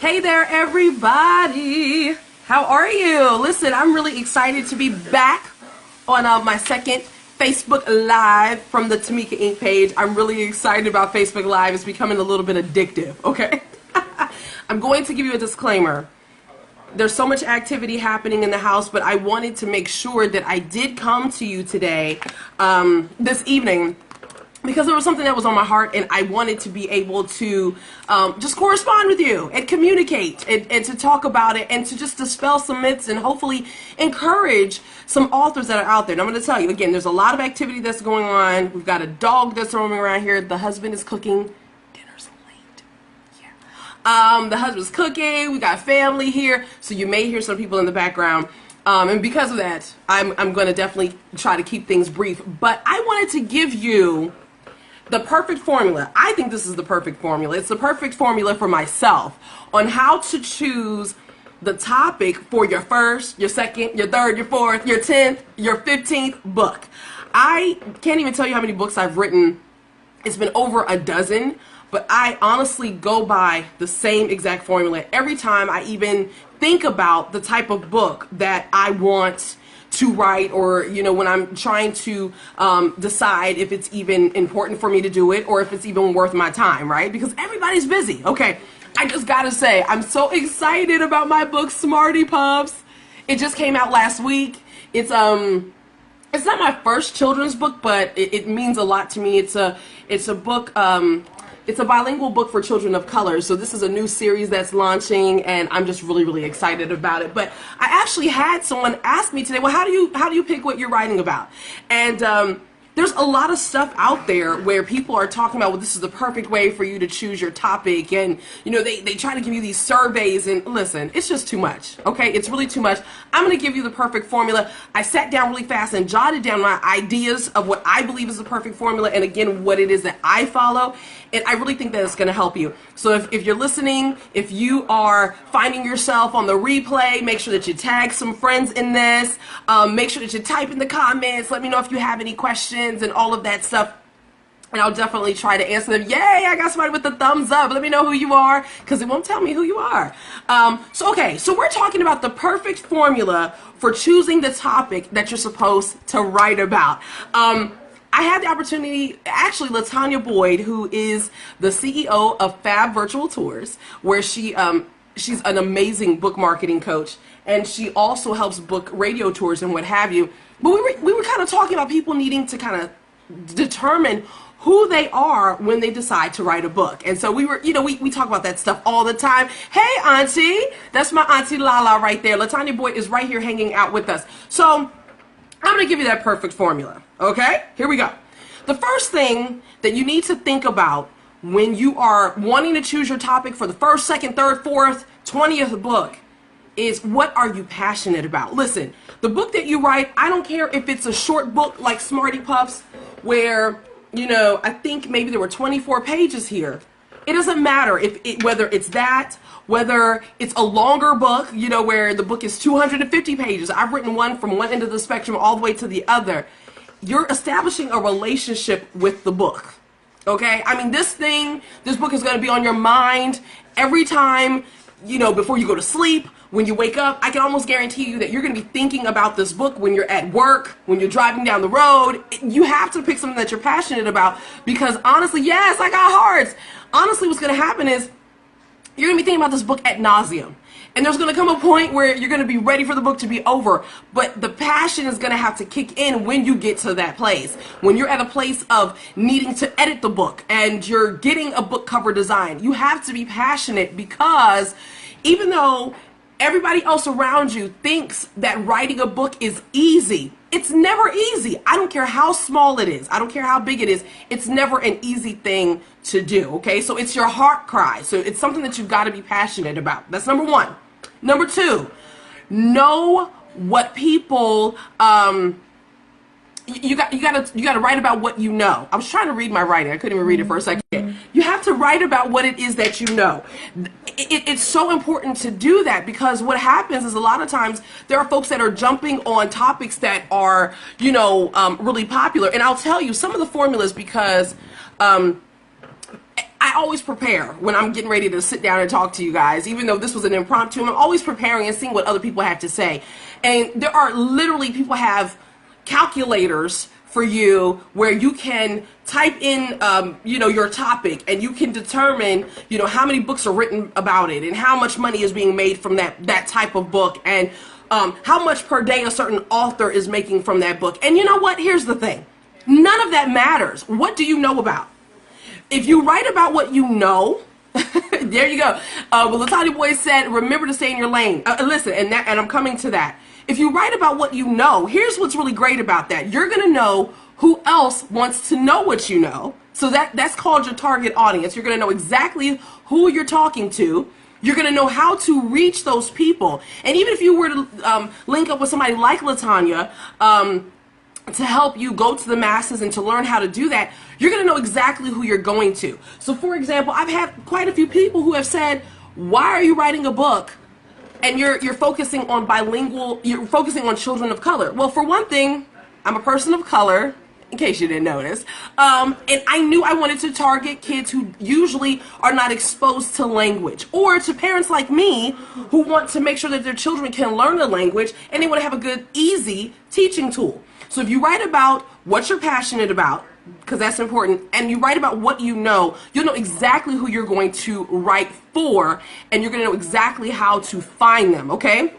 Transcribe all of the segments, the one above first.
Hey there, everybody. How are you? Listen, I'm really excited to be back on my second Facebook Live from the Tameka Inc. page. I'm really excited about Facebook Live. It's becoming a little bit addictive, okay? I'm going to give you a disclaimer. There's so much activity happening in the house, but I wanted to make sure that I did come to you today, this evening, because there was something that was on my heart, and I wanted to be able to just correspond with you and communicate and to talk about it and to just dispel some myths and hopefully encourage some authors that are out there. And I'm going to tell you, again, there's a lot of activity that's going on. We've got a dog that's roaming around here. The husband is cooking. Dinner's late. Yeah. The husband's cooking. We got family here. So you may hear some people in the background. And because of that, I'm going to definitely try to keep things brief. But I wanted to give you the perfect formula. I think this is the perfect formula. It's the perfect formula for myself on how to choose the topic for your first, your second, your third, your fourth, your 10th, your 15th book. I can't even tell you how many books I've written. It's been over a dozen, but I honestly go by the same exact formula every time I even think about the type of book that I want to write, or when I'm trying to decide if it's even important for me to do it or if it's even worth my time, right? Because everybody's busy. Okay, I just gotta say, I'm so excited about my book, Smarty Pups. It just came out last week. It's not my first children's book, but it means a lot to me. It's a book. It's a bilingual book for children of color. So this is a new series that's launching, and I'm just really, really excited about it. But I actually had someone ask me today, well, how do you pick what you're writing about? And there's a lot of stuff out there where people are talking about, well, this is the perfect way for you to choose your topic. And, they try to give you these surveys. And listen, it's just too much. Okay, it's really too much. I'm going to give you the perfect formula. I sat down really fast and jotted down my ideas of what I believe is the perfect formula, and again, what it is that I follow. And I really think that it's going to help you. So if you're listening, if you are finding yourself on the replay, make sure that you tag some friends in this. Make sure that you type in the comments. Let me know if you have any questions and all of that stuff. And I'll definitely try to answer them. Yay, I got somebody with the thumbs up. Let me know who you are, because it won't tell me who you are. So we're talking about the perfect formula for choosing the topic that you're supposed to write about. I had the opportunity, actually, LaTanya Boyd, who is the CEO of Fab Virtual Tours, where she's an amazing book marketing coach, and she also helps book radio tours and what have you. But we were kind of talking about people needing to kind of determine who they are when they decide to write a book. And so we talk about that stuff all the time. Hey, Auntie, that's my Auntie Lala right there. LaTanya Boyd is right here hanging out with us. So I'm going to give you that perfect formula. Okay, here we go. The first thing that you need to think about when you are wanting to choose your topic for the first, second, third, fourth, 20th book is, what are you passionate about? Listen, the book that you write, I don't care if it's a short book like Smarty Pups, where, I think maybe there were 24 pages here. It doesn't matter whether it's that, whether it's a longer book, where the book is 250 pages. I've written one from one end of the spectrum all the way to the other. You're establishing a relationship with the book. Okay? I mean, this book is going to be on your mind every time, before you go to sleep, when you wake up. I can almost guarantee you that you're going to be thinking about this book when you're at work, when you're driving down the road. You have to pick something that you're passionate about, because honestly, yes, I got hearts. Honestly, what's going to happen is you're going to be thinking about this book ad nauseum. And there's going to come a point where you're going to be ready for the book to be over. But the passion is going to have to kick in when you get to that place. When you're at a place of needing to edit the book and you're getting a book cover design, you have to be passionate, because even though everybody else around you thinks that writing a book is easy, it's never easy. I don't care how small it is. I don't care how big it is. It's never an easy thing to do, okay? So it's your heart cry. So it's something that you've got to be passionate about. That's number one. Number two, know what people, you gotta write about what you know. I was trying to read my writing. I couldn't even read it for a second. You have to write about what it is that you know. It's so important to do that, because what happens is a lot of times there are folks that are jumping on topics that are, really popular. And I'll tell you some of the formulas, because I I always prepare when I'm getting ready to sit down and talk to you guys. Even though this was an impromptu, I'm always preparing and seeing what other people have to say. And there are literally, people have calculators for you where you can type in, your topic, and you can determine, how many books are written about it and how much money is being made from that type of book, and how much per day a certain author is making from that book. And you know what? Here's the thing. None of that matters. What do you know about? If you write about what you know, there you go. Well, Latanya Boy said, remember to stay in your lane. Listen, and I'm coming to that. If you write about what you know, here's what's really great about that. You're going to know who else wants to know what you know. So that's called your target audience. You're going to know exactly who you're talking to. You're going to know how to reach those people. And even if you were to link up with somebody like Latanya to help you go to the masses and to learn how to do that, you're going to know exactly who you're going to. So, for example, I've had quite a few people who have said, why are you writing a book and you're focusing on bilingual, you're focusing on children of color? Well, for one thing, I'm a person of color, in case you didn't notice, and I knew I wanted to target kids who usually are not exposed to language, or to parents like me who want to make sure that their children can learn the language and they want to have a good, easy teaching tool. So if you write about what you're passionate about, because that's important, and you write about what you know, you'll know exactly who you're going to write for, and you're going to know exactly how to find them, okay?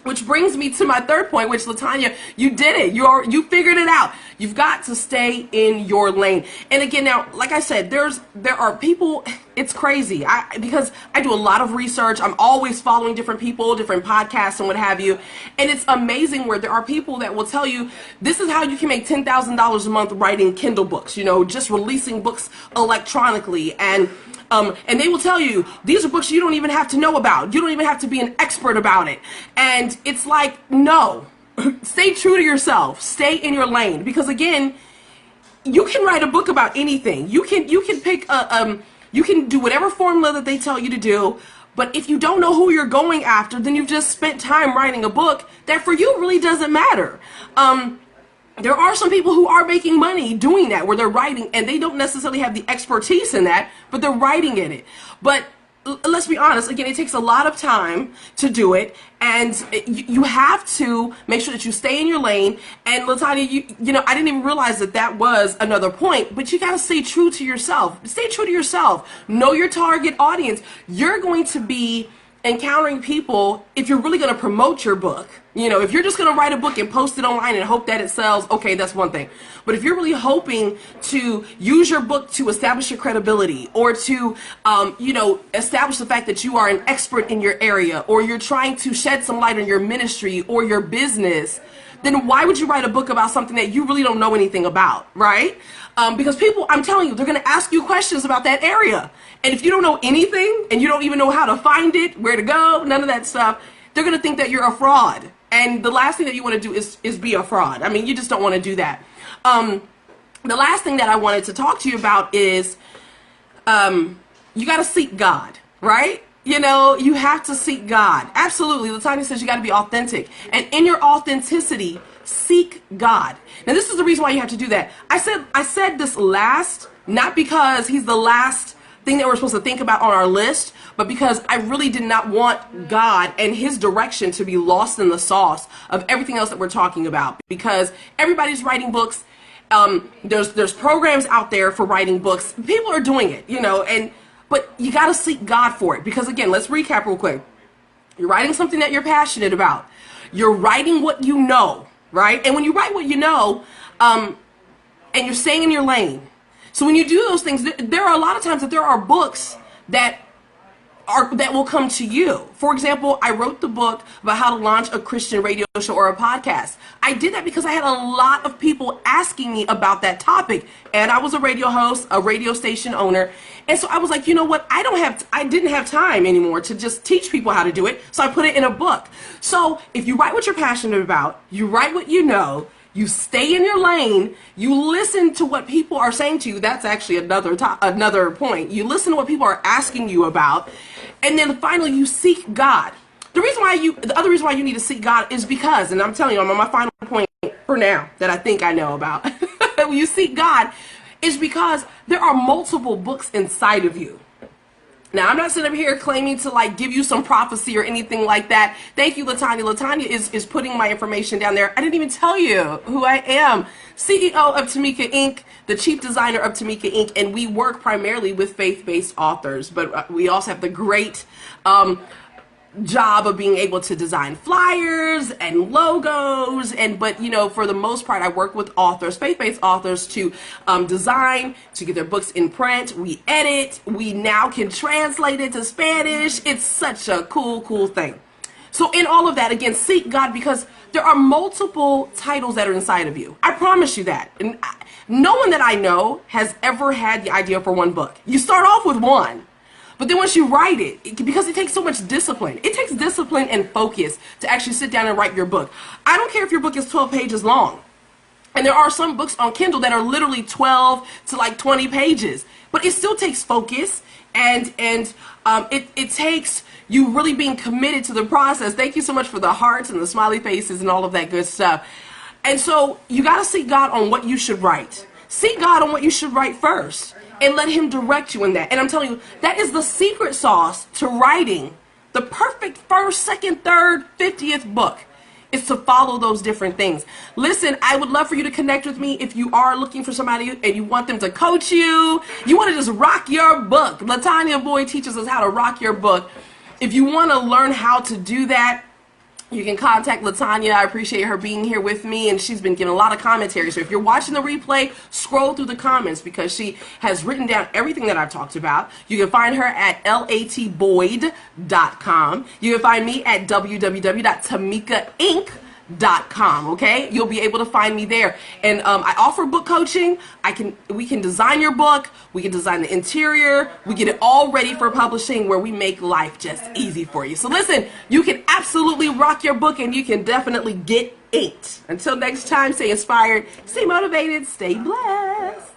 Which brings me to my third point, which, Latanya, you did it. You figured it out. You've got to stay in your lane. And again, now, like I said, there are people, it's crazy. Because I do a lot of research. I'm always following different people, different podcasts and what have you. And it's amazing where there are people that will tell you, this is how you can make $10,000 a month writing Kindle books, just releasing books electronically. And they will tell you, these are books you don't even have to know about. You don't even have to be an expert about it. And it's like, no, stay true to yourself. Stay in your lane. Because again, you can write a book about anything. You can pick you can do whatever formula that they tell you to do. But if you don't know who you're going after, then you've just spent time writing a book that for you really doesn't matter. There are some people who are making money doing that, where they're writing and they don't necessarily have the expertise in that, but they're writing in it. But let's be honest, again, it takes a lot of time to do it, and you have to make sure that you stay in your lane. And Latanya, I didn't even realize that was another point, but you got to stay true to yourself. Stay true to yourself. Know your target audience. You're going to be encountering people, if you're really going to promote your book, if you're just going to write a book and post it online and hope that it sells, okay, that's one thing. But if you're really hoping to use your book to establish your credibility, or to, establish the fact that you are an expert in your area, or you're trying to shed some light on your ministry or your business, then why would you write a book about something that you really don't know anything about, right? Because people, I'm telling you, they're going to ask you questions about that area. And if you don't know anything, and you don't even know how to find it, where to go, none of that stuff, they're going to think that you're a fraud. And the last thing that you want to do is be a fraud. I mean, you just don't want to do that. The last thing that I wanted to talk to you about is you got to seek God, right? You have to seek God. Absolutely. Latanya says you got to be authentic. And in your authenticity, seek God. Now, this is the reason why you have to do that. I said this last, not because he's the last thing that we're supposed to think about on our list, but because I really did not want God and his direction to be lost in the sauce of everything else that we're talking about. Because everybody's writing books. There's programs out there for writing books. People are doing it, but you got to seek God for it. Because again, let's recap real quick. You're writing something that you're passionate about. You're writing what you know, right? And when you write what you know, and you're staying in your lane. So when you do those things, there are a lot of times that there are books that will come to you. For example, I wrote the book about how to launch a Christian radio show or a podcast. I did that because I had a lot of people asking me about that topic, and I was a radio host, a radio station owner, and so I was like, you know what? I didn't have time anymore to just teach people how to do it, so I put it in a book. So if you write what you're passionate about, you write what you know, you stay in your lane, you listen to what people are saying to you. That's actually another point. You listen to what people are asking you about, and then finally you seek God. The other reason why you need to seek God is because, and I'm telling you, I'm on my final point for now that I think I know about. When you seek God, is because there are multiple books inside of you. Now, I'm not sitting up here claiming to like give you some prophecy or anything like that. Thank you, Latanya. Latanya is putting my information down there. I didn't even tell you who I am. CEO of Tameka Inc., the chief designer of Tameka Inc., and we work primarily with faith-based authors, but we also have the great job of being able to design flyers and logos, but you know, for the most part, I work with authors, faith-based authors, to design, to get their books in print. We edit, we now can translate it to Spanish. It's such a cool thing. So in all of that, again, seek God, because there are multiple titles that are inside of you. I promise you that. And no one that I know has ever had the idea for one book. You start off with one. But then once you write it, because it takes so much discipline, it takes discipline and focus to actually sit down and write your book. I don't care if your book is 12 pages long. And there are some books on Kindle that are literally 12 to like 20 pages. But it still takes focus, and it takes you really being committed to the process. Thank you so much for the hearts and the smiley faces and all of that good stuff. And so you got to seek God on what you should write. Seek God on what you should write first, and let him direct you in that. And I'm telling you, that is the secret sauce to writing the perfect first, second, third, 50th book, is to follow those different things. Listen, I would love for you to connect with me if you are looking for somebody and you want them to coach you. You want to just rock your book. Latanya Boyd teaches us how to rock your book. If you want to learn how to do that, you can contact Latanya. I appreciate her being here with me, and she's been giving a lot of commentary. So if you're watching the replay, scroll through the comments, because she has written down everything that I've talked about. You can find her at latboyd.com. You can find me at www.tamekainc.com. Okay, you'll be able to find me there, and I offer book coaching. We can design your book, we can design the interior, we get it all ready for publishing, where we make life just easy for you. So listen, you can absolutely rock your book, and you can definitely get inked. Until next time, stay inspired, stay motivated, stay blessed.